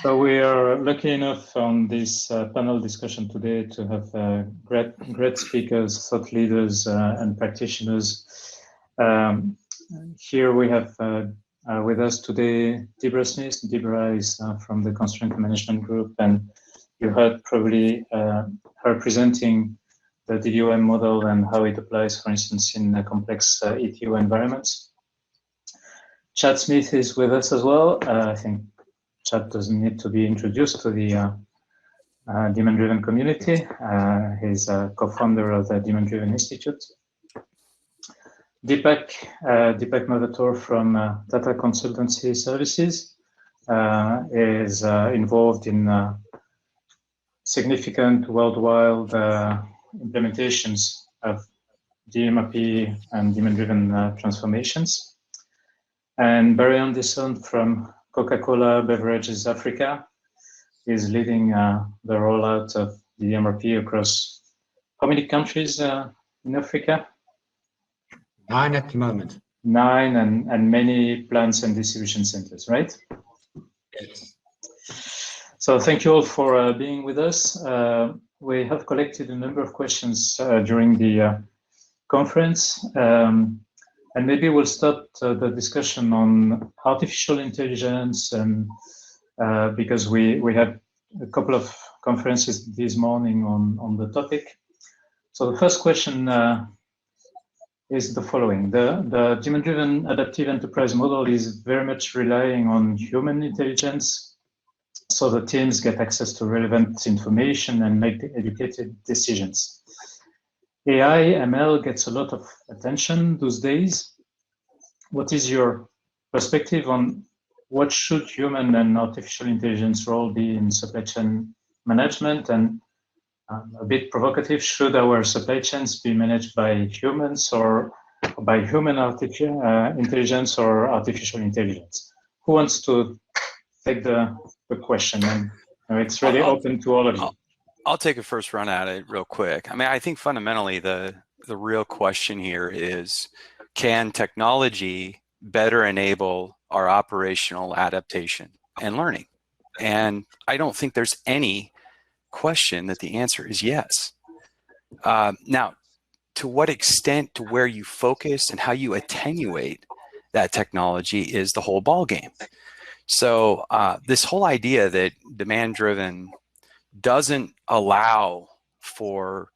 So we are lucky enough on this panel discussion today to have great speakers, thought leaders, and practitioners. Here we have with us today Debra Smith. Debra is from the Constraint Management Group, and you heard probably her presenting the DDOM model and how it applies, for instance, in complex ETO environments. Chad Smith is with us as well. I think Chad doesn't need to be introduced to the demand-driven community. He's a co-founder of the Demand-Driven Institute. Deepak Mavatoor from Data Consultancy Services is involved in significant worldwide implementations of DDMRP and demand-driven transformations. And Barry Anderson from Coca-Cola Beverages Africa is leading the rollout of DDMRP across how many countries in Africa? 9 at the moment. 9 and many plants and distribution centers, right? Yes. So thank you all for being with us. We have collected a number of questions during the conference. And maybe we'll start the discussion on artificial intelligence, and because we had a couple of conferences this morning on the topic. So the first question is the following. The demand-driven adaptive enterprise model is very much relying on human intelligence, so the teams get access to relevant information and make educated decisions. AI, ML gets a lot of attention these days. What is your perspective on what should human and artificial intelligence role be in supply chain management? And a bit provocative, should our supply chains be managed by humans or by human intelligence or artificial intelligence? Who wants to take the question? And it's really open to all of you. I'll take a first run at it real quick. I mean, I think fundamentally the real question here is, can technology better enable our operational adaptation and learning? And I don't think there's any question that the answer is yes. Now, to what extent, to where you focus and how you attenuate that technology is the whole ballgame. So this whole idea that demand-driven doesn't allow for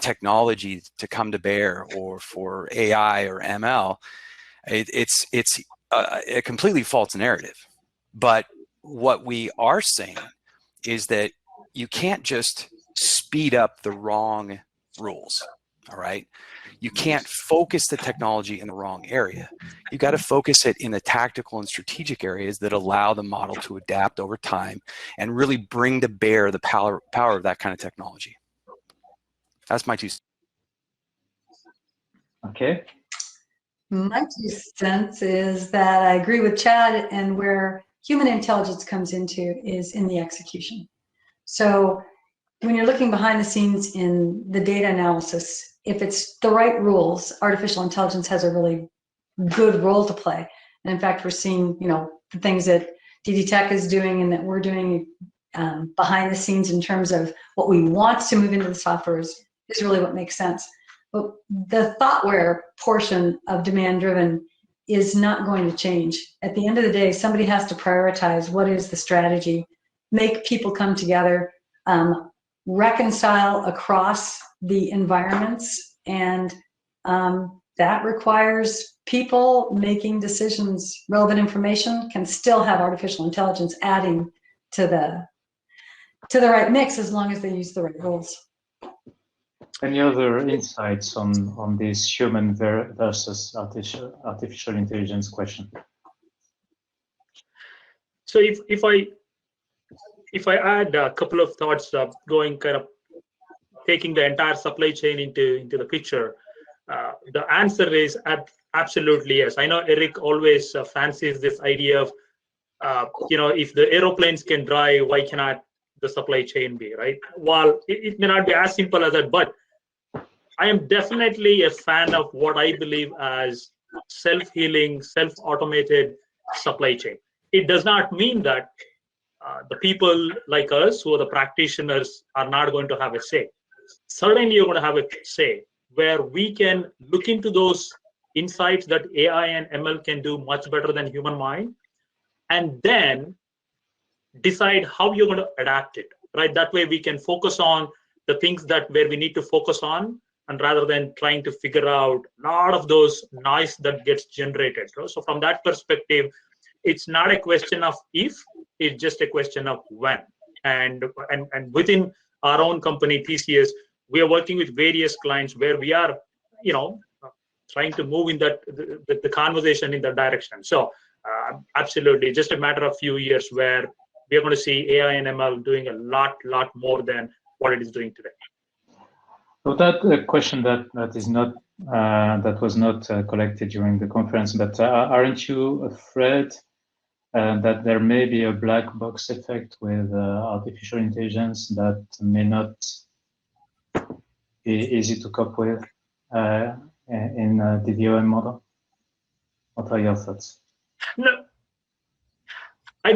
technology to come to bear, or for AI or ML, it's a completely false narrative. But what we are saying is that you can't just speed up the wrong rules, all right? You can't focus the technology in the wrong area. You got to focus it in the tactical and strategic areas that allow the model to adapt over time and really bring to bear the power of that kind of technology. That's my 2 cents. Okay. My 2 cents is that I agree with Chad, and where human intelligence comes into is in the execution. So when you're looking behind the scenes in the data analysis, if it's the right rules, artificial intelligence has a really good role to play. And in fact, we're seeing, the things that DDTech is doing and that we're doing behind the scenes in terms of what we want to move into the software is really what makes sense. But the thoughtware portion of demand-driven is not going to change. At the end of the day, somebody has to prioritize what is the strategy, make people come together, reconcile across the environments, and that requires people making decisions. Relevant information can still have artificial intelligence adding to the right mix, as long as they use the right rules. Any other insights on this human versus artificial intelligence question? So if I add a couple of thoughts of taking the entire supply chain into the picture, the answer is absolutely yes. I know Erik always fancies this idea of, if the aeroplanes can drive, why cannot the supply chain be, right? While it may not be as simple as that, but I am definitely a fan of what I believe as self-healing, self-automated supply chain. It does not mean that the people like us who are the practitioners are not going to have a say. Certainly you're going to have a say where we can look into those insights that AI and ML can do much better than human mind, and then decide how you're going to adapt it, right? That way we can focus on the things that where we need to focus on, and rather than trying to figure out a lot of those noise that gets generated. So from that perspective, it's not a question of if, it's just a question of when. And within our own company, TCS, we are working with various clients where we are, trying to move in that the conversation in that direction. So absolutely, just a matter of few years where we are going to see AI and ML doing a lot more than what it is doing today. So that question that is not that was not collected during the conference, but aren't you afraid that there may be a black box effect with artificial intelligence that may not be easy to cope with in the DOM model? What are your thoughts? No, I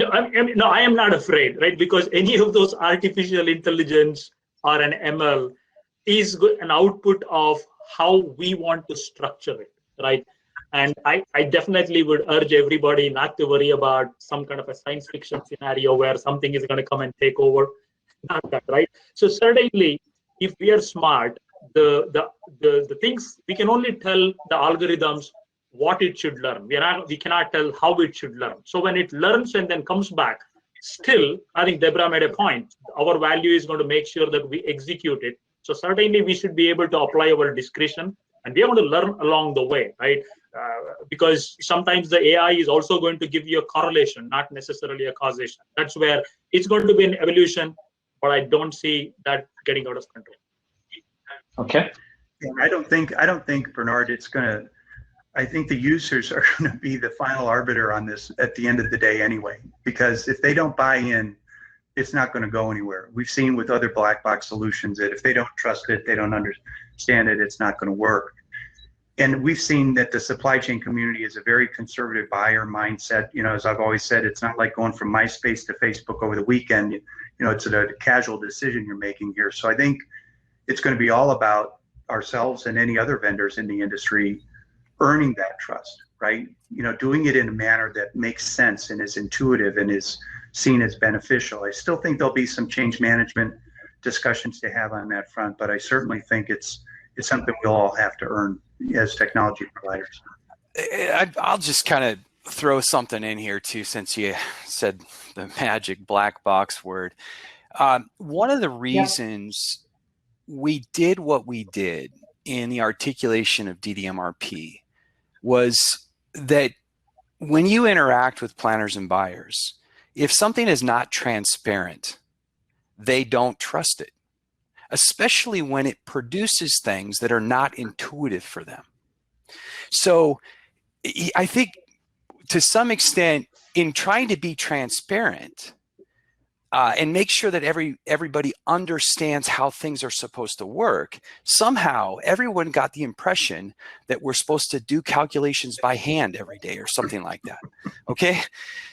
am not afraid, right? Because any of those artificial intelligence or an ML is an output of how we want to structure it, right? And I definitely would urge everybody not to worry about some kind of a science fiction scenario where something is going to come and take over. Not that, right? So certainly, if we are smart, the things we can only tell the algorithms what it should learn. We cannot tell how it should learn. So when it learns and then comes back, still, I think Debra made a point. Our value is going to make sure that we execute it. So certainly we should be able to apply our discretion, and we are going to learn along the way, right? Because sometimes the AI is also going to give you a correlation, not necessarily a causation. That's where it's going to be an evolution, but I don't see that getting out of control. Okay. Yeah, I don't think Bernard, it's going to. I think the users are going to be the final arbiter on this at the end of the day anyway, because if they don't buy in, it's not going to go anywhere. We've seen with other black box solutions that if they don't trust it, they don't understand it, it's not going to work. And we've seen that the supply chain community is a very conservative buyer mindset. As I've always said, it's not like going from MySpace to Facebook over the weekend. It's a casual decision you're making here. So I think it's going to be all about ourselves and any other vendors in the industry earning that trust, right? Doing it in a manner that makes sense and is intuitive and is seen as beneficial. I still think there'll be some change management discussions to have on that front, but I certainly think it's something we'll all have to earn as technology providers. I'll just kind of throw something in here too, since you said the magic black box word. One of the reasons we did what we did in the articulation of DDMRP was that when you interact with planners and buyers, if something is not transparent, they don't trust it, especially when it produces things that are not intuitive for them. So I think to some extent, in trying to be transparent and make sure that everybody understands how things are supposed to work, somehow everyone got the impression that we're supposed to do calculations by hand every day or something like that. Okay,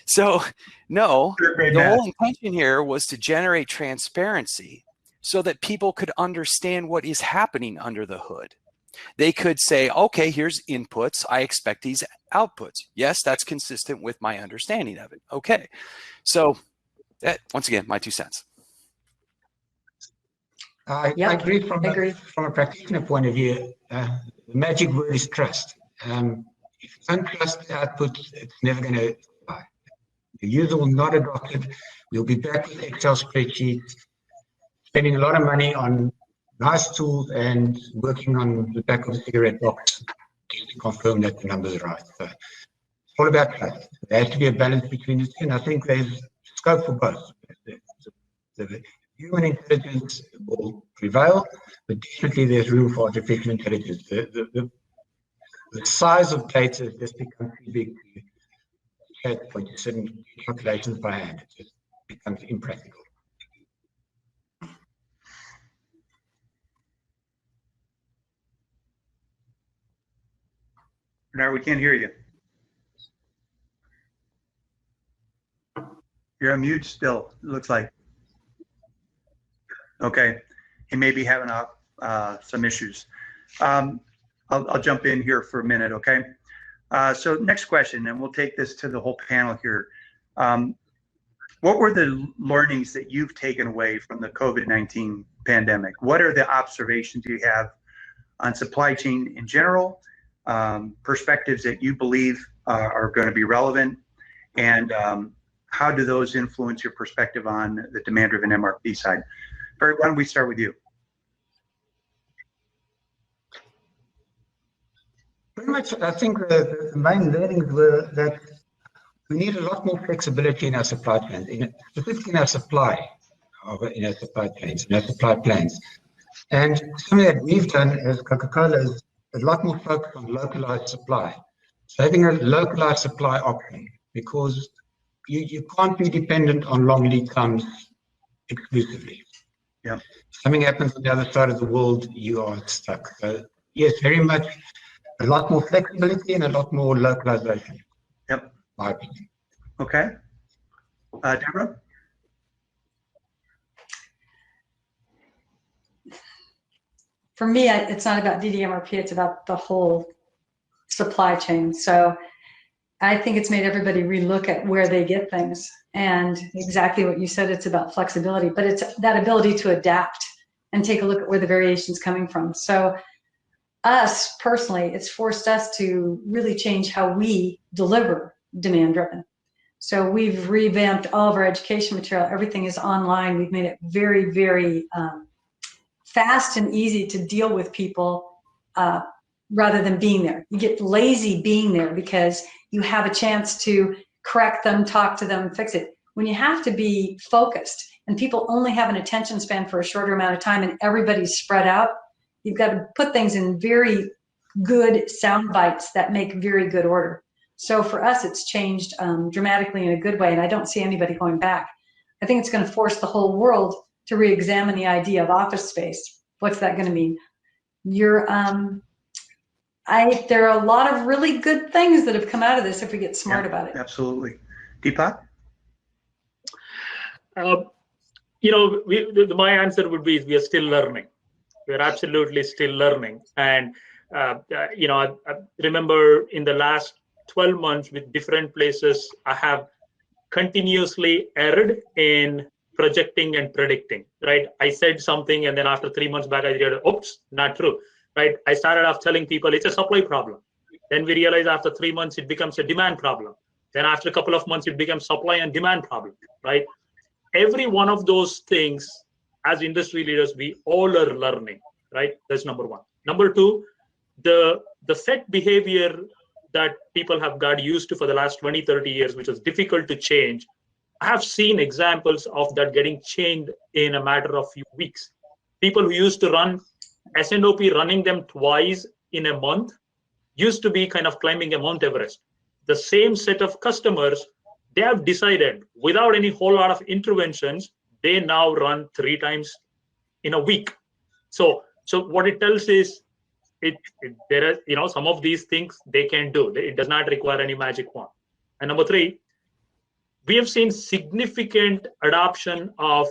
so no, the whole intention here was to generate transparency so that people could understand what is happening under the hood. They could say, okay, here's inputs. I expect these outputs. Yes, that's consistent with my understanding of it. Okay, so once again, my 2 cents. I agree from a practitioner point of view. The magic word is trust. If you don't trust the output, it's never going to buy. The user will not adopt it. We'll be back with Excel spreadsheets, spending a lot of money on nice tools and working on the back of the cigarette box to confirm that the numbers are right. So it's all about trust. There has to be a balance between the two, and I think there's scope for both. The human intelligence will prevail, but definitely there's room for artificial intelligence. The size of data has just become too big to chat for certain calculations by hand. It just becomes impractical. Bernard, we can't hear you. You're on mute still, it looks like. Okay, he may be having some issues. I'll jump in here for a minute, okay? So next question, and we'll take this to the whole panel here. What were the learnings that you've taken away from the COVID-19 pandemic? What are the observations you have on supply chain in general, perspectives that you believe are going to be relevant, and how do those influence your perspective on the demand-driven MRP side? Barry, why don't we start with you? Pretty much, I think the main learnings were that we need a lot more flexibility in our supply chains, specifically in our supply chains, in our supply plans. And something that we've done as Coca-Cola is a lot more focus on localized supply. So having a localized supply option, because you can't be dependent on long lead times exclusively. Yeah. Something happens on the other side of the world, you are stuck. So yes, very much a lot more flexibility and a lot more localization. Yep. My opinion. Okay. Debra? For me, it's not about DDMRP, it's about the whole supply chain. So I think it's made everybody relook at where they get things. And exactly what you said, it's about flexibility, but it's that ability to adapt and take a look at where the variation's coming from. So us personally, it's forced us to really change how we deliver demand-driven. So we've revamped all of our education material. Everything is online. We've made it very, very fast and easy to deal with people rather than being there. You get lazy being there because you have a chance to correct them, talk to them, fix it. When you have to be focused and people only have an attention span for a shorter amount of time and everybody's spread out, you've got to put things in very good sound bites that make very good order. So for us, it's changed dramatically in a good way, and I don't see anybody going back. I think it's going to force the whole world to re-examine the idea of office space. What's that going to mean? There are a lot of really good things that have come out of this if we get smart about it. Absolutely. Deepak? My answer would be we are still learning. We're absolutely still learning. And, I remember in the last 12 months with different places, I have continuously erred in projecting and predicting, right? I said something and then after 3 months back, I realized, oops, not true, right? I started off telling people it's a supply problem. Then we realized after 3 months, it becomes a demand problem. Then after a couple of months, it becomes supply and demand problem, right? Every one of those things, as industry leaders, we all are learning, right? That's number one. Number two, the set behavior that people have got used to for the last 20, 30 years, which is difficult to change, I have seen examples of that getting changed in a matter of few weeks. People who used to run S&OP, running them twice in a month, used to be kind of climbing a Mount Everest. The same set of customers, they have decided without any whole lot of interventions, they now run 3 times in a week. So what it tells is, there are, some of these things they can do. It does not require any magic wand. And number 3, we have seen significant adoption of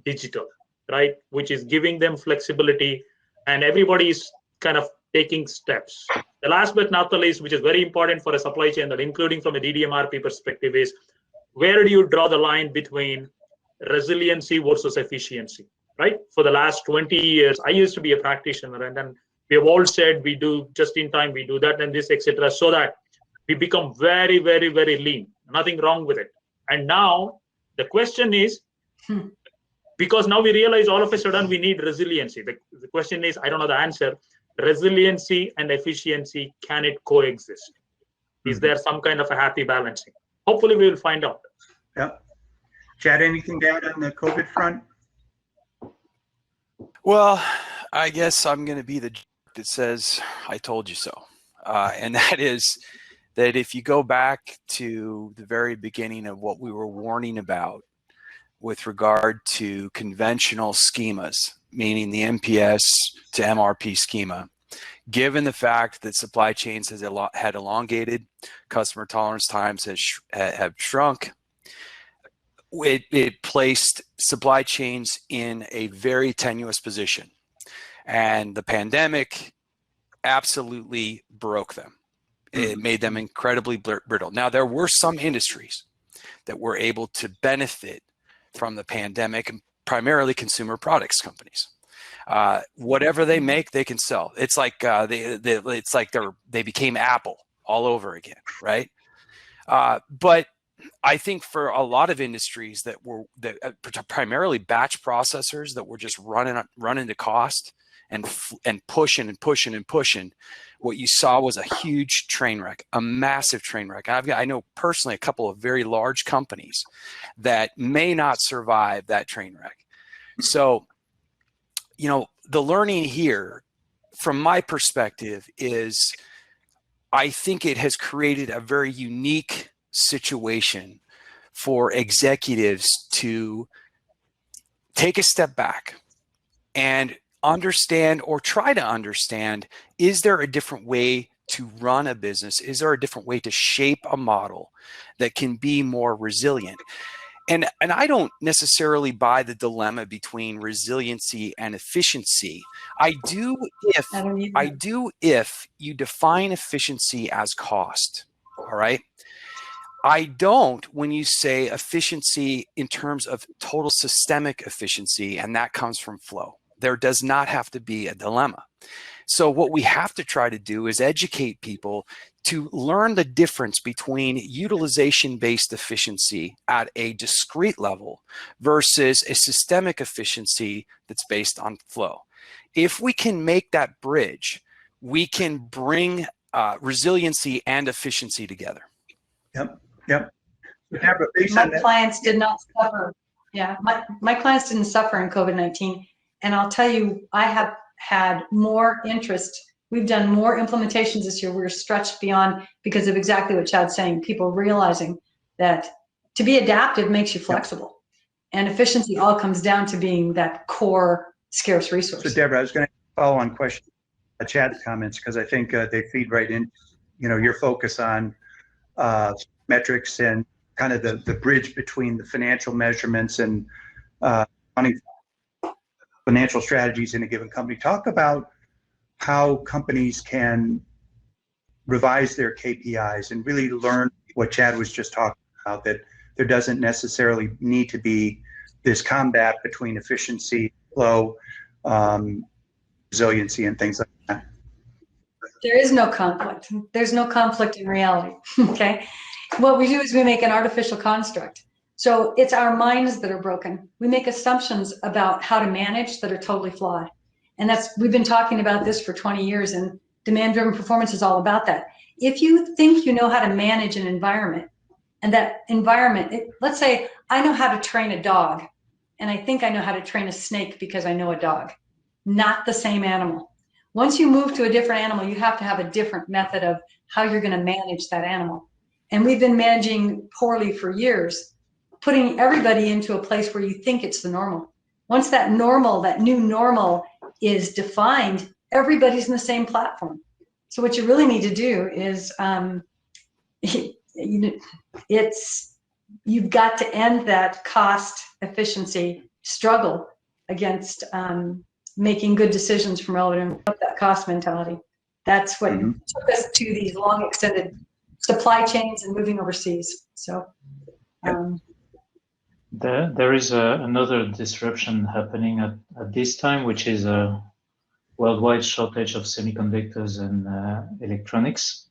digital, right? Which is giving them flexibility, and everybody's kind of taking steps. The last but not the least, which is very important for a supply chain, that including from a DDMRP perspective, is where do you draw the line between resiliency versus efficiency, right? For the last 20 years, I used to be a practitioner, and then we have all said we do just in time, we do that and this, etc., so that we become very, very, very lean. Nothing wrong with it. And now the question is, because now we realize all of a sudden we need resiliency. The question is, I don't know the answer. Resiliency and efficiency, can it coexist? Is there some kind of a happy balancing? Hopefully we will find out. Yeah. Chad, anything to add on the COVID front? Well, I guess I'm going to be the jerk that says, I told you so. And that is that if you go back to the very beginning of what we were warning about with regard to conventional schemas, meaning the MPS to MRP schema, given the fact that supply chains had elongated, customer tolerance times have shrunk, it placed supply chains in a very tenuous position. And the pandemic absolutely broke them. It made them incredibly brittle. Now, there were some industries that were able to benefit from the pandemic, and primarily consumer products companies. Whatever they make, they can sell. It's like they became Apple all over again, right? But I think for a lot of industries that were primarily batch processors that were just running to cost and pushing, what you saw was a huge train wreck, a massive train wreck. I know personally a couple of very large companies that may not survive that train wreck. So, you know, the learning here, from my perspective, is I think it has created a very unique situation for executives to take a step back and understand, or try to understand, is there a different way to run a business? Is there a different way to shape a model that can be more resilient? And I don't necessarily buy the dilemma between resiliency and efficiency. I do if you define efficiency as cost, all right? I don't when you say efficiency in terms of total systemic efficiency, and that comes from flow. There does not have to be a dilemma. So what we have to try to do is educate people to learn the difference between utilization-based efficiency at a discrete level versus a systemic efficiency that's based on flow. If we can make that bridge, we can bring resiliency and efficiency together. Yep. My clients did not suffer. Yeah, my clients didn't suffer in COVID-19. And I'll tell you, I have had more interest. We've done more implementations this year. We're stretched beyond because of exactly what Chad's saying, people realizing that to be adaptive makes you flexible. And efficiency all comes down to being that core scarce resource. So Debra, I was going to follow on question Chad's comments, because I think they feed right in, you know, your focus on metrics and kind of the bridge between the financial measurements and financial strategies in a given company. Talk about how companies can revise their KPIs and really learn what Chad was just talking about, that there doesn't necessarily need to be this combat between efficiency, flow, resiliency, and things like that. There is no conflict. There's no conflict in reality, okay? What we do is we make an artificial construct. So it's our minds that are broken. We make assumptions about how to manage that are totally flawed. And we've been talking about this for 20 years, and demand-driven performance is all about that. If you think you know how to manage an environment, and that environment, let's say I know how to train a dog, and I think I know how to train a snake because I know a dog, not the same animal. Once you move to a different animal, you have to have a different method of how you're going to manage that animal. And we've been managing poorly for years, putting everybody into a place where you think it's the normal. Once that normal, that new normal is defined, everybody's in the same platform. So what you really need to do is, you've got to end that cost efficiency struggle against making good decisions from relevant that cost mentality. That's what took us to these long extended supply chains and moving overseas. So there is another disruption happening at this time, which is a worldwide shortage of semiconductors and electronics.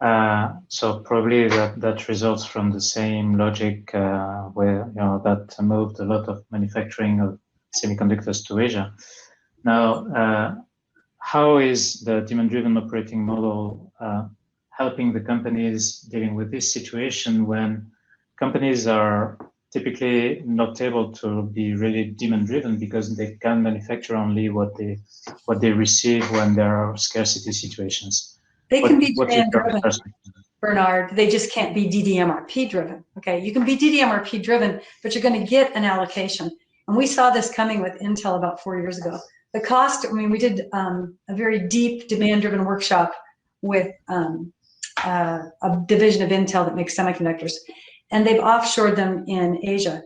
So probably that results from the same logic where that moved a lot of manufacturing of semiconductors to Asia. Now, how is the demand-driven operating model helping the companies dealing with this situation when companies are typically not able to be really demand-driven because they can manufacture only what they receive when there are scarcity situations? They can be demand-driven, Bernard. They just can't be DDMRP driven. Okay, you can be DDMRP driven, but you're going to get an allocation. And we saw this coming with Intel about 4 years ago. The cost, I mean, we did a very deep demand-driven workshop with a division of Intel that makes semiconductors. and they've offshored them in Asia.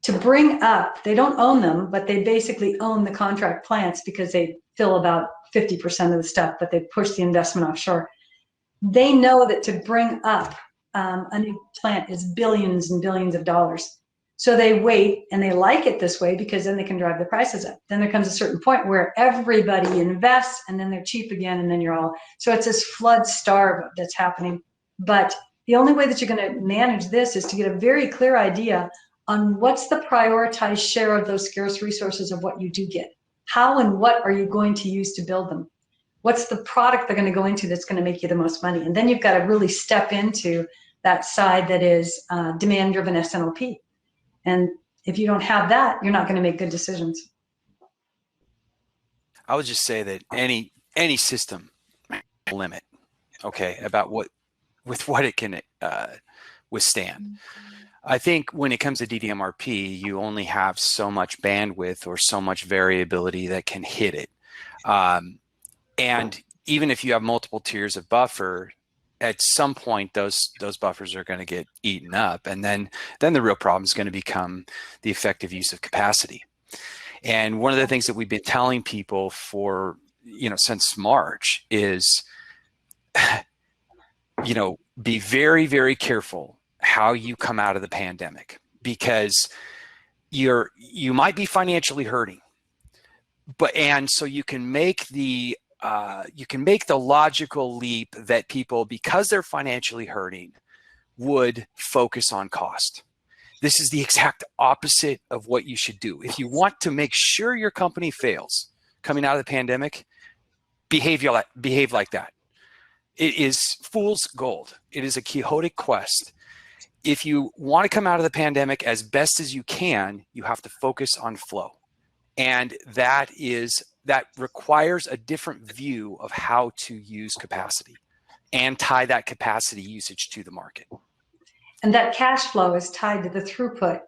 To bring up, they don't own them, but they basically own the contract plants because they fill about 50% of the stuff, but they push the investment offshore. They know that to bring up a new plant is billions and billions of dollars. So they wait, and they like it this way because then they can drive the prices up. Then there comes a certain point where everybody invests, and then they're cheap again, and then you're all, so it's this flood starve that's happening. But the only way that you're going to manage this is to get a very clear idea on what's the prioritized share of those scarce resources of what you do get. How and what are you going to use to build them? What's the product they're going to go into that's going to make you the most money? And then you've got to really step into that side that is demand-driven S&OP. And if you don't have that, you're not going to make good decisions. I would just say that any system limit, okay, about what it can withstand. I think when it comes to DDMRP, you only have so much bandwidth or so much variability that can hit it. And even if you have multiple tiers of buffer, at some point those buffers are going to get eaten up, and then the real problem is going to become the effective use of capacity. And one of the things that we've been telling people for, since March is, be very, very careful how you come out of the pandemic, because you might be financially hurting, and so you can make the logical leap that people, because they're financially hurting, would focus on cost. This is the exact opposite of what you should do. If you want to make sure your company fails coming out of the pandemic, behave like that. It is fool's gold. It is a Quixotic quest. If you want to come out of the pandemic as best as you can, you have to focus on flow. And that requires a different view of how to use capacity and tie that capacity usage to the market. And that cash flow is tied to the throughput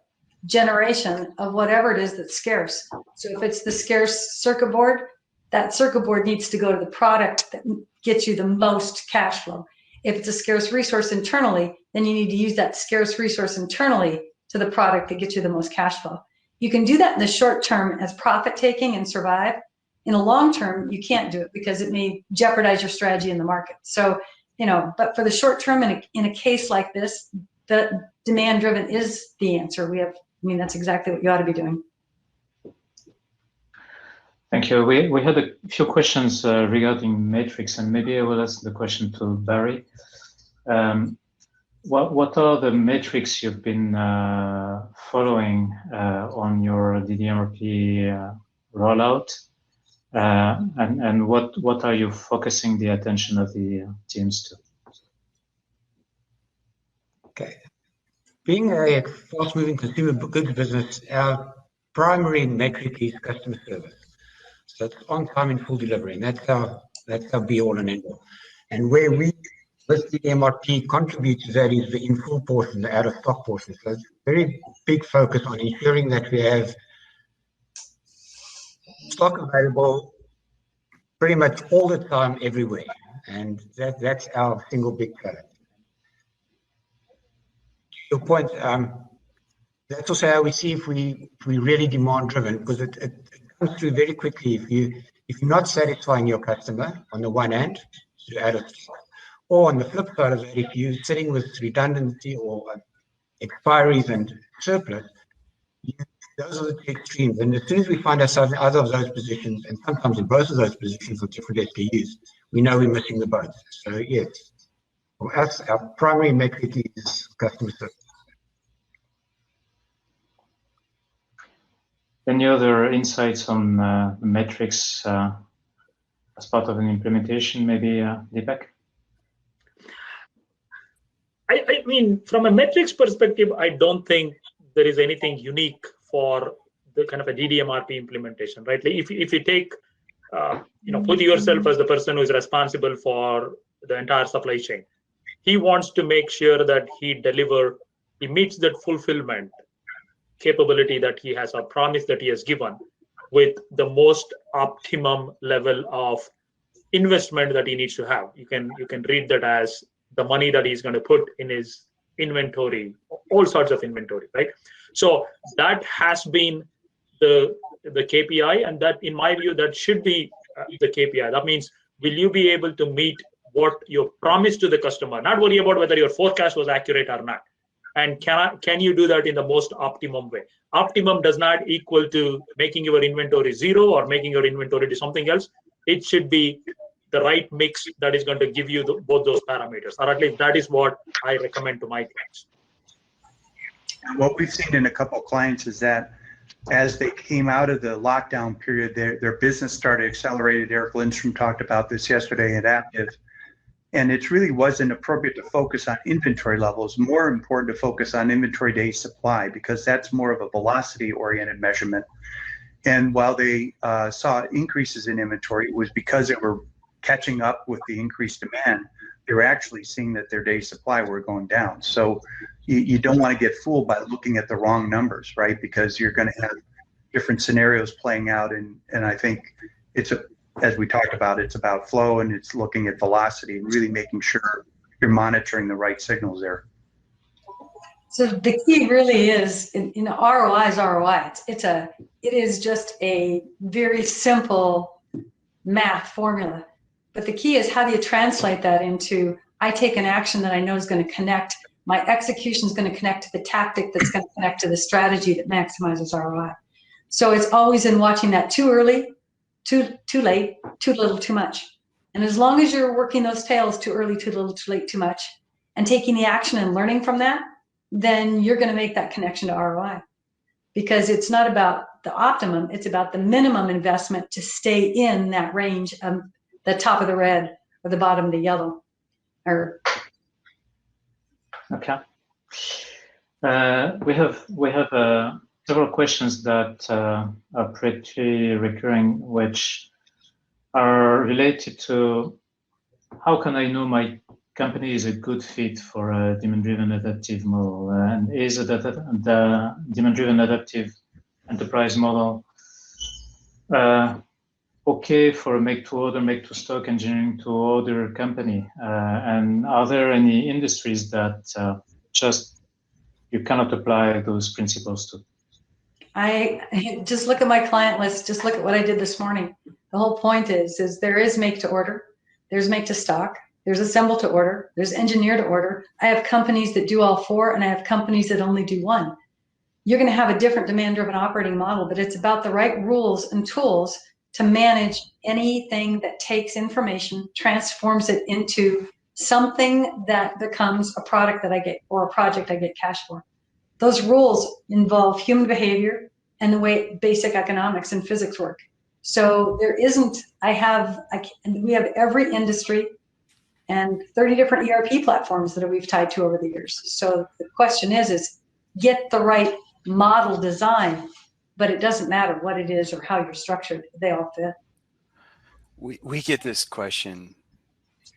generation of whatever it is that's scarce. So if it's the scarce circuit board, that circuit board needs to go to the product that gets you the most cash flow. If it's a scarce resource internally, then you need to use that scarce resource internally to the product that gets you the most cash flow. You can do that in the short term as profit taking and survive. In the long term, you can't do it because it may jeopardize your strategy in the market. So, but for the short term, in a case like this, the demand driven is the answer. That's exactly what you ought to be doing. Thank you. We had a few questions regarding metrics, and maybe I will ask the question to Barry. What are the metrics you've been following on your DDMRP rollout, and what are you focusing the attention of the teams to? Okay. Being a fast-moving consumer goods business, our primary metric is customer service. So it's on time and full delivery, and that's our be-all and end-all. And where we, with the MRP, contribute to that is the in-full portion, the out-of-stock portion. So it's a very big focus on ensuring that we have stock available pretty much all the time, everywhere. And that's our single big challenge. Your point, that's also how we see if we really demand driven, because it comes through very quickly. If you're not satisfying your customer on the one hand, you're out of stock. Or on the flip side of that, if you're sitting with redundancy or expiries and surplus, those are the two extremes. And as soon as we find ourselves in either of those positions, and sometimes in both of those positions with different SKUs, we know we're missing the boat. So yes, for us, our primary metric is customer service. Any other insights on metrics as part of an implementation, maybe Deepak? I mean, from a metrics perspective, I don't think there is anything unique for the kind of a DDMRP implementation, right? Like if you take, put yourself as the person who is responsible for the entire supply chain. He wants to make sure that he meets that fulfillment capability that he has, or promise that he has given, with the most optimum level of investment that he needs to have. You can read that as the money that he's going to put in his inventory, all sorts of inventory, right? So that has been the KPI, and that, in my view, that should be the KPI. That means, will you be able to meet what you promised to the customer? Not worry about whether your forecast was accurate or not. And can you do that in the most optimum way? Optimum does not equal to making your inventory zero or making your inventory to something else. It should be the right mix that is going to give you both those parameters, or at least that is what I recommend to my clients. What we've seen in a couple of clients is that as they came out of the lockdown period, their business started accelerated. Erik Lindstrom talked about this yesterday at Active. And it really wasn't appropriate to focus on inventory levels, more important to focus on inventory days supply, because that's more of a velocity-oriented measurement. And while they saw increases in inventory, it was because they were catching up with the increased demand. They were actually seeing that their days supply were going down. So you don't want to get fooled by looking at the wrong numbers, right? Because you're going to have different scenarios playing out. And I think as we talked about, it's about flow, and it's looking at velocity and really making sure you're monitoring the right signals there. So the key really is, ROI is ROI. It is just a very simple math formula. But the key is, how do you translate that into, I take an action that I know is going to connect, my execution is going to connect to the tactic that's going to connect to the strategy that maximizes ROI. So it's always in watching that too early, too late, too little, too much. And as long as you're working those tails, too early, too little, too late, too much, and taking the action and learning from that, then you're going to make that connection to ROI. Because it's not about the optimum, it's about the minimum investment to stay in that range of the top of the red or the bottom of the yellow. Okay. We have several questions that are pretty recurring, which are related to, how can I know my company is a good fit for a demand-driven adaptive model? And is the demand-driven adaptive enterprise model okay for a make-to-order, make-to-stock engineering to order company? And are there any industries that just you cannot apply those principles to? I just look at my client list, just look at what I did this morning. The whole point is there is make-to-order, there's make-to-stock, there's assemble to order, there's engineer to order. I have companies that do all four, and I have companies that only do one. You're going to have a different demand-driven operating model, but it's about the right rules and tools to manage anything that takes information, transforms it into something that becomes a product that I get, or a project I get cash for. Those rules involve human behavior and the way basic economics and physics work. So there isn't, we have every industry and 30 different ERP platforms that we've tied to over the years. So the question is get the right model design, but it doesn't matter what it is or how you're structured, they all fit. We get this question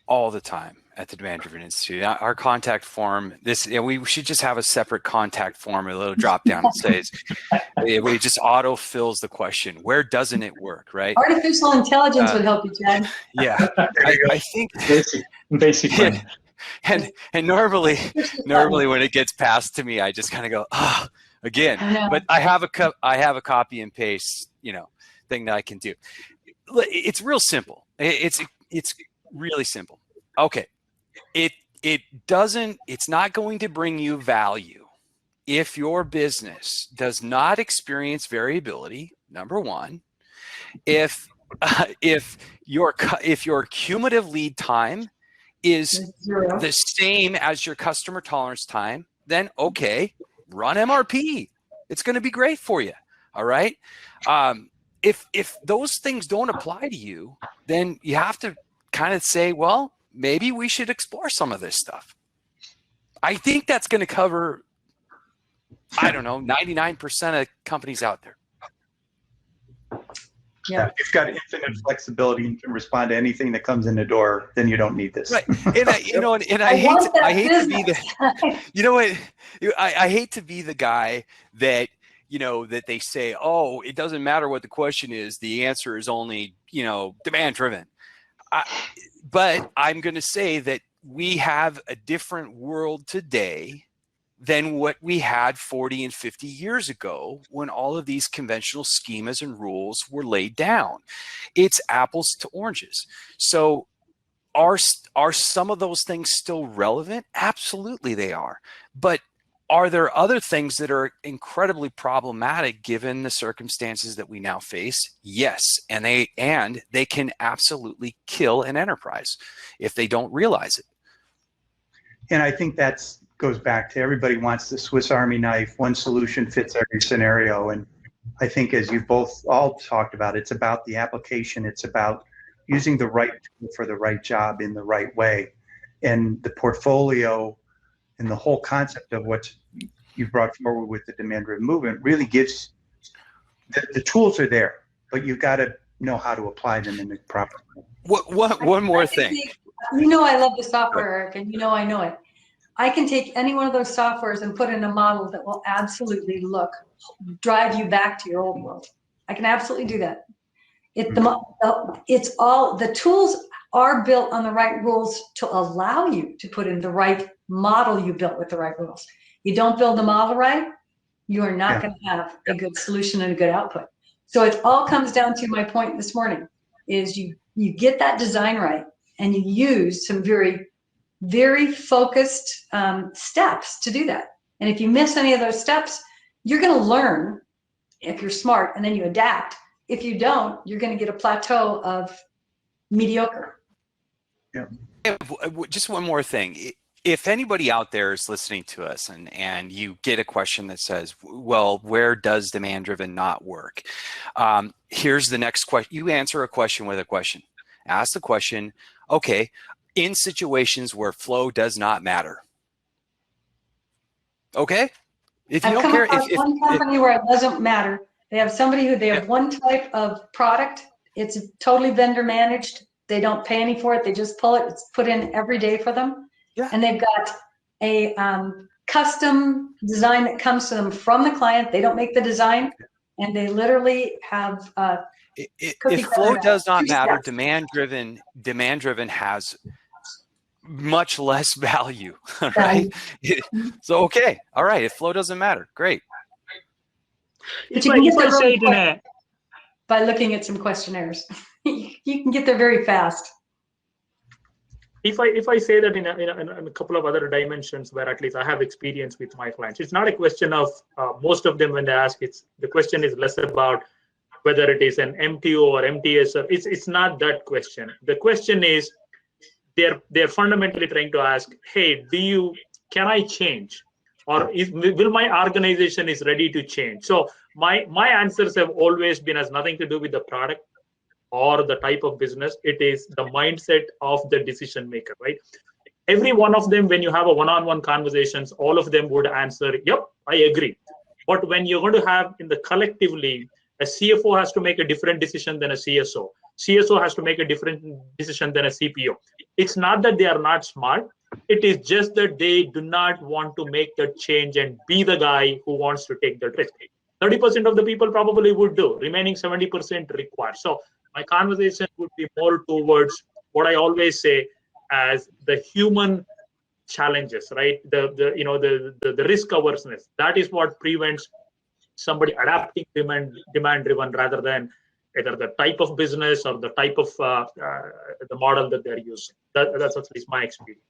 all the time at the Demand Driven Institute. Our contact form, we should just have a separate contact form, a little drop down that says, it just auto fills the question. Where doesn't it work, right? Artificial intelligence would help you, Chad. Yeah, I think basically. And normally when it gets passed to me, I just kind of go, again. But I have a copy and paste, thing that I can do. It's real simple. It's really simple. Okay. It's not going to bring you value if your business does not experience variability, number one. If your cumulative lead time is the same as your customer tolerance time, then okay, run MRP. It's going to be great for you. All right. If those things don't apply to you, then you have to kind of say, well, maybe we should explore some of this stuff. I think that's going to cover, 99% of companies out there. Yeah, if you've got infinite flexibility and can respond to anything that comes in the door, then you don't need this. Right. And I hate to be the, I hate to be the guy that, that they say, oh, it doesn't matter what the question is. The answer is only, demand driven. But I'm going to say that we have a different world today than what we had 40 and 50 years ago when all of these conventional schemas and rules were laid down. It's apples to oranges. So are some of those things still relevant? Absolutely they are. But are there other things that are incredibly problematic given the circumstances that we now face? Yes, and they can absolutely kill an enterprise if they don't realize it. And I think that's goes back to everybody wants the Swiss Army knife, one solution fits every scenario. And I think as you both all talked about, it's about the application. It's about using the right tool for the right job in the right way. And the portfolio and the whole concept of what you brought forward with the demand-driven movement really gives, the tools are there, but you've got to know how to apply them in the proper way. One more thing. You know I love the software, Eric, and you know I know it. I can take any one of those softwares and put in a model that will absolutely drive you back to your old world. I can absolutely do that. The tools are built on the right rules to allow you to put in the right model you built with the right rules. You don't build the model right, you are not going to have a good solution and a good output. So it all comes down to my point this morning is you get that design right and you use some very, very focused steps to do that. And if you miss any of those steps, you're going to learn if you're smart and then you adapt. If you don't, you're going to get a plateau of mediocre. Yeah. Just one more thing. If anybody out there is listening to us and you get a question that says, well, where does demand-driven not work? Here's the next question. You answer a question with a question. Ask the question, okay, in situations where flow does not matter. Okay? If you don't care, if one company where it doesn't matter, they have somebody who they have one type of product. It's totally vendor managed. They don't pay any for it. They just pull it. It's put in every day for them. Yeah. And they've got a custom design that comes to them from the client. They don't make the design, and they literally have. If flow does not matter, demand-driven has much less value, right? So, okay, all right. If flow doesn't matter, great. But you can get there by looking at some questionnaires. You can get there very fast. If I say that in a couple of other dimensions where at least I have experience with my clients, it's not a question of most of them when they ask. The question is less about whether it is an MTO or MTS. Or it's not that question. The question is they're fundamentally trying to ask, hey, can I change, or will my organization is ready to change? So my answers have always been has nothing to do with the product or the type of business. It is the mindset of the decision maker, right? Every one of them, when you have a one-on-one conversations, all of them would answer, yep, I agree. But when you're going to have in the collectively, a CFO has to make a different decision than a CSO. CSO has to make a different decision than a CPO. It's not that they are not smart. It is just that they do not want to make that change and be the guy who wants to take the risk. 30% of the people probably would do. Remaining 70% require. So my conversation would be more towards what I always say as the human challenges, right? The risk averseness. That is what prevents somebody adapting demand-driven rather than either the type of business or the type of the model that they're using. That's at least my experience.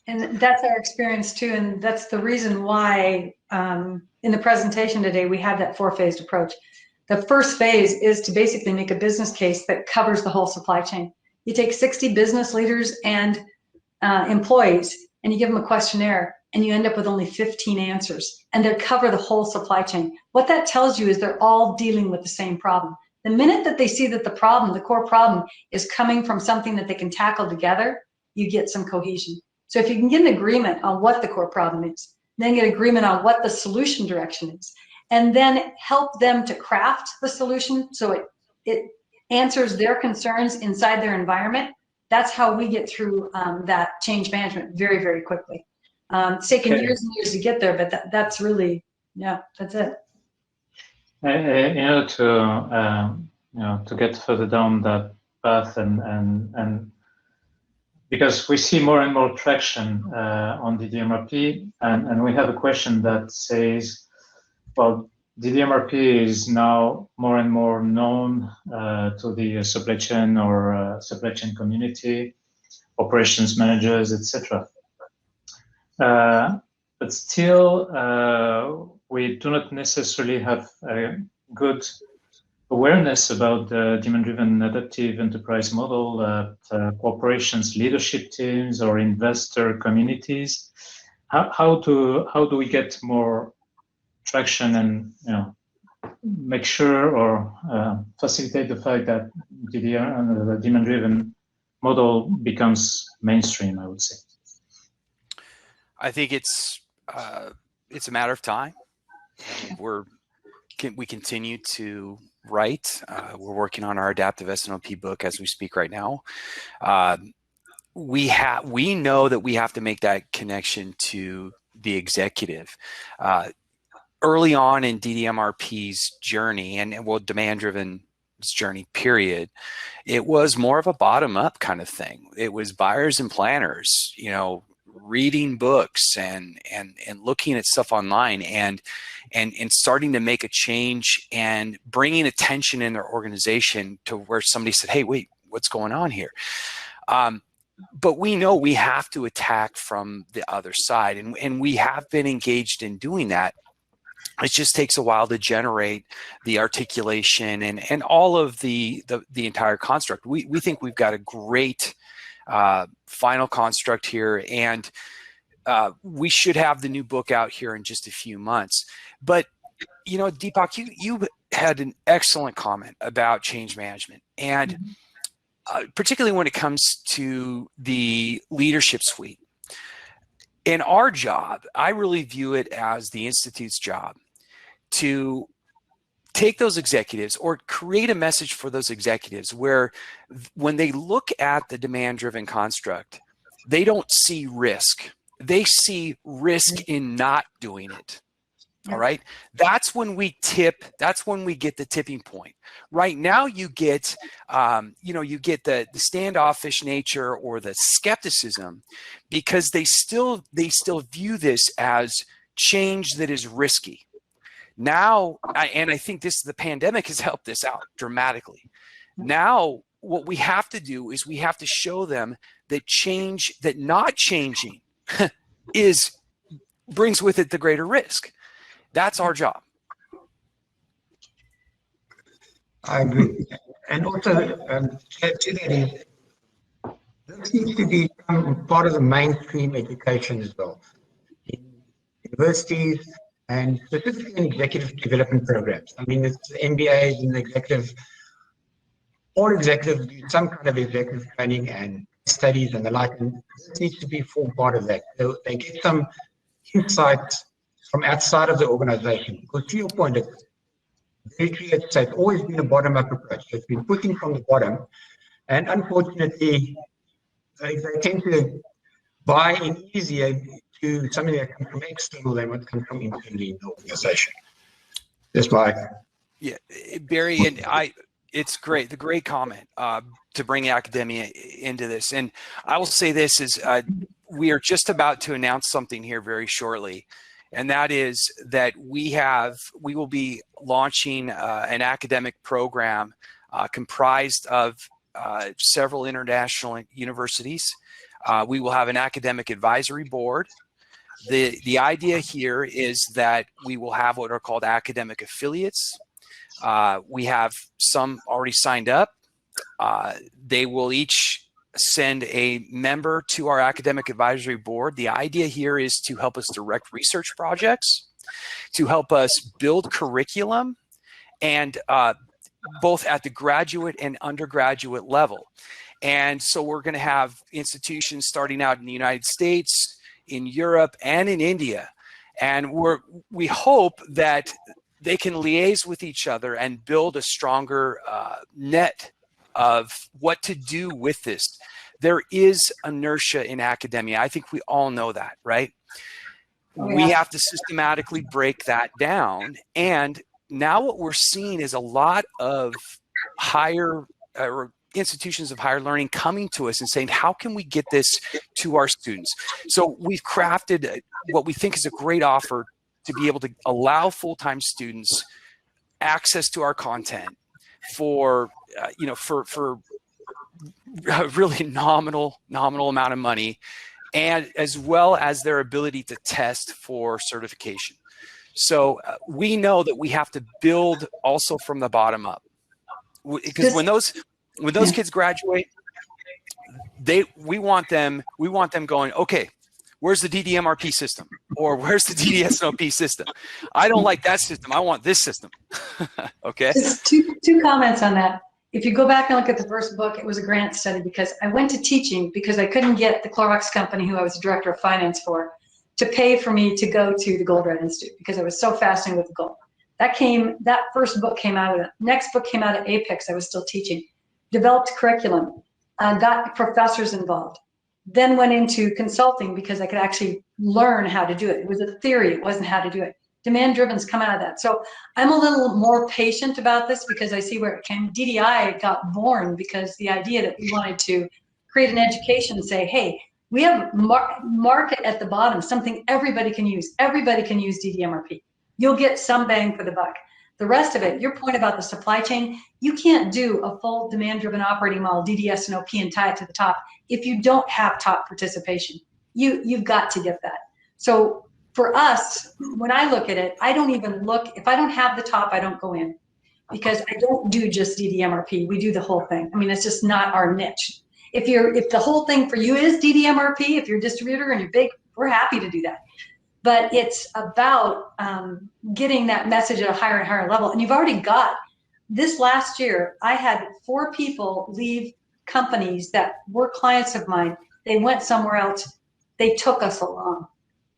And that's our experience too, and that's the reason why in the presentation today we have that four-phased approach. The first phase is to basically make a business case that covers the whole supply chain. You take 60 business leaders and employees, and you give them a questionnaire, and you end up with only 15 answers, and they cover the whole supply chain. What that tells you is they're all dealing with the same problem. The minute that they see that the core problem, is coming from something that they can tackle together, you get some cohesion. So if you can get an agreement on what the core problem is, then get agreement on what the solution direction is, and then help them to craft the solution so it answers their concerns inside their environment, that's how we get through that change management very, very quickly. It's taken years and years to get there, but that's really, that's it. In order to get further down that path and because we see more and more traction on DDMRP, and we have a question that says, well, DDMRP is now more and more known to the supply chain or supply chain community, operations managers, etc. But still, we do not necessarily have a good awareness about the demand-driven adaptive enterprise model that corporations, leadership teams, or investor communities. How do we get more traction and make sure or facilitate the fact that the demand-driven model becomes mainstream? I would say. I think it's a matter of time. We continue to write. We're working on our adaptive S&OP book as we speak right now. We know that we have to make that connection to the executive. Early on in DDMRP's journey, and demand-driven journey period, it was more of a bottom-up kind of thing. It was buyers and planners, reading books and looking at stuff online and starting to make a change and bringing attention in their organization to where somebody said, hey, wait, what's going on here? But we know we have to attack from the other side, and we have been engaged in doing that. It just takes a while to generate the articulation and all of the entire construct. We think we've got a great final construct here, and we should have the new book out here in just a few months. But Deepak, you had an excellent comment about change management, and particularly when it comes to the leadership suite. In our job, I really view it as the Institute's job to take those executives or create a message for those executives where when they look at the demand-driven construct, they don't see risk. They see risk in not doing it. All right. That's when we get the tipping point. Right now you get, the standoffish nature or the skepticism because they still view this as change that is risky. Now, and I think the pandemic has helped this out dramatically. Now, what we have to do is we have to show them that that not changing brings with it the greater risk. That's our job. I agree. And also, to that end, this needs to become part of the mainstream education as well. In universities and specifically in executive development programs. I mean, it's MBAs and all executives do some kind of executive training and studies and the like, and this needs to be full part of that. So they get some insights from outside of the organization. Because to your point, it's very clear to say it's always been a bottom-up approach. It's been pushing from the bottom, and unfortunately, they tend to buy in easier to something that comes from external than what comes from internally in the organization. That's why. Yeah, Barry, and it's great, the great comment to bring academia into this. And I will say this is we are just about to announce something here very shortly. And that is that we will be launching an academic program comprised of several international universities. We will have an academic advisory board. The idea here is that we will have what are called academic affiliates. We have some already signed up. They will each send a member to our academic advisory board. The idea here is to help us direct research projects, to help us build curriculum, and both at the graduate and undergraduate level. And so we're going to have institutions starting out in the United States, in Europe, and in India. And we hope that they can liaise with each other and build a stronger net of what to do with this. There is inertia in academia. I think we all know that, right? Oh, yeah. We have to systematically break that down. And now what we're seeing is a lot of higher or institutions of higher learning coming to us and saying, how can we get this to our students? So we've crafted what we think is a great offer to be able to allow full-time students access to our content for, for a really nominal amount of money, and as well as their ability to test for certification. So we know that we have to build also from the bottom up, because when those kids graduate, we want them going, okay, where's the DDMRP system, or where's the DDS&OP system? I don't like that system. I want this system. Okay. Just two comments on that. If you go back and look at the first book, it was a grant study because I went to teaching because I couldn't get the Clorox company, who I was director of finance for, to pay for me to go to the Gold Red Institute because I was so fascinated with the gold. That first book came out of it. Next book came out of Apex. I was still teaching. Developed curriculum, got professors involved. Then went into consulting because I could actually learn how to do it. It was a theory, it wasn't how to do it. Demand driven's come out of that. So I'm a little more patient about this because I see where it came. DDI got born because the idea that we wanted to create an education and say, hey, we have market at the bottom, something everybody can use. Everybody can use DDMRP. You'll get some bang for the buck. The rest of it, your point about the supply chain, you can't do a full demand-driven operating model, DDS&OP, and tie it to the top if you don't have top participation. You've got to get that. So for us, when I look at it, I don't even look, if I don't have the top, I don't go in, because I don't do just DDMRP. We do the whole thing. I mean, it's just not our niche. If the whole thing for you is DDMRP, if you're a distributor and you're big, we're happy to do that. But it's about getting that message at a higher and higher level. And you've already got, this last year, I had 4 people leave companies that were clients of mine. They went somewhere else. They took us along.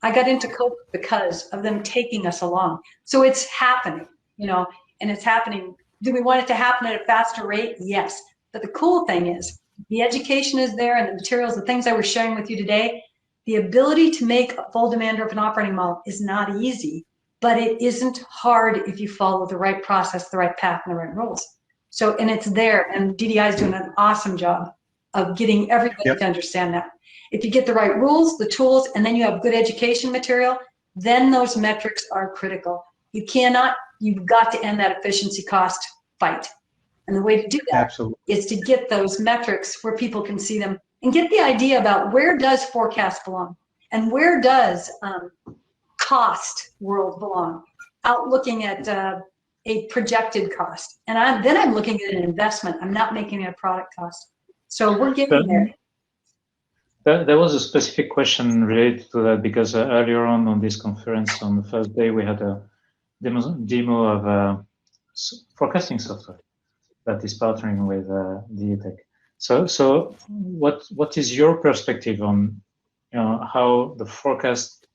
I got into Coke because of them taking us along. So it's happening, and it's happening. Do we want it to happen at a faster rate? Yes. But the cool thing is the education is there, and the materials, the things I was sharing with you today. The ability to make a full demand-driven operating model is not easy, but it isn't hard if you follow the right process, the right path, and the right rules. So, and it's there, and DDI is doing an awesome job of getting everybody to understand that. If you get the right rules, the tools, and then you have good education material, then those metrics are critical. You've got to end that efficiency cost fight. And the way to do that is to get those metrics where people can see them and get the idea about where does forecast belong and where does cost world belong, out looking at a projected cost. And then I'm looking at an investment. I'm not making it a product cost. So we're getting there. There was a specific question related to that because earlier on this conference, on the first day, we had a demo of forecasting software that is partnering with DDTech. So what is your perspective on how the forecasting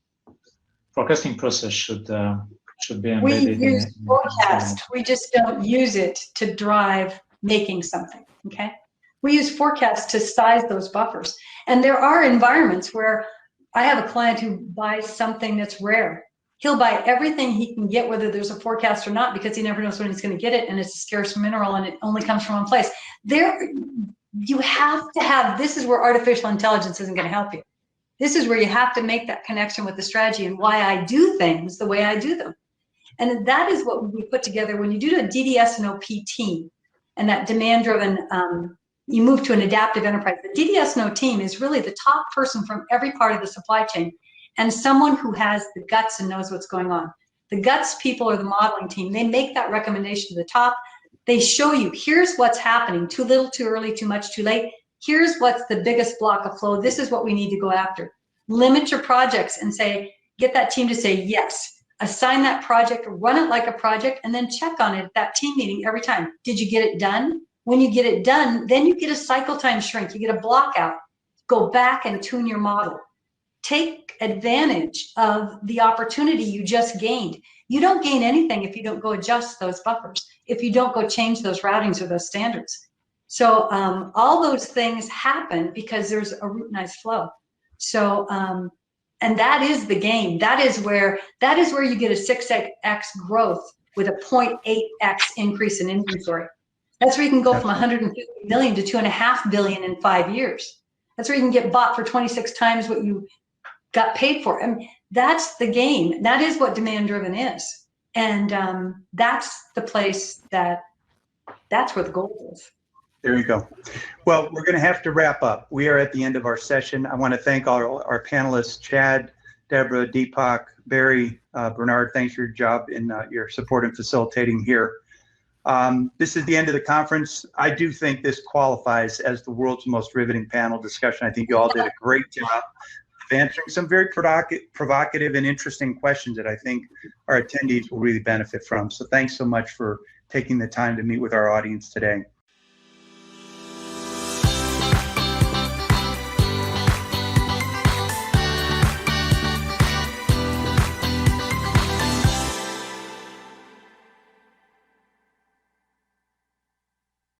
process should be embedded? We use forecast. We just don't use it to drive making something. Okay. We use forecast to size those buffers. And there are environments where I have a client who buys something that's rare. He'll buy everything he can get, whether there's a forecast or not, because he never knows when he's going to get it, and it's a scarce mineral and it only comes from one place. You have to have, this is where artificial intelligence isn't going to help you. This is where you have to make that connection with the strategy and why I do things the way I do them. And that is what we put together when you do a DDS&OP team and that demand-driven, you move to an adaptive enterprise. The DDS&O team is really the top person from every part of the supply chain and someone who has the guts and knows what's going on. The guts people are the modeling team. They make that recommendation to the top. They show you, here's what's happening, too little, too early, too much, too late. Here's what's the biggest block of flow. This is what we need to go after. Limit your projects and say, get that team to say yes. Assign that project, run it like a project, and then check on it at that team meeting every time. Did you get it done? When you get it done, then you get a cycle time shrink. You get a block out. Go back and tune your model. Take advantage of the opportunity you just gained. You don't gain anything if you don't go adjust those buffers, if you don't go change those routings or those standards. So all those things happen because there's a routinized flow. So, and that is the game. That is where you get a 6x growth with a 0.8x increase in inventory. That's where you can go from 150 million to 2.5 billion in 5 years. That's where you can get bought for 26 times what you got paid for. I mean, that's the game. That is what demand driven is. And that's the place that's where the gold is. There you go. Well, we're going to have to wrap up. We are at the end of our session. I want to thank our panelists, Chad, Debra, Deepak, Barry, Bernard. Thanks for your job in your support and facilitating here. This is the end of the conference. I do think this qualifies as the world's most riveting panel discussion. I think you all did a great job of answering some very provocative and interesting questions that I think our attendees will really benefit from. So thanks so much for taking the time to meet with our audience today.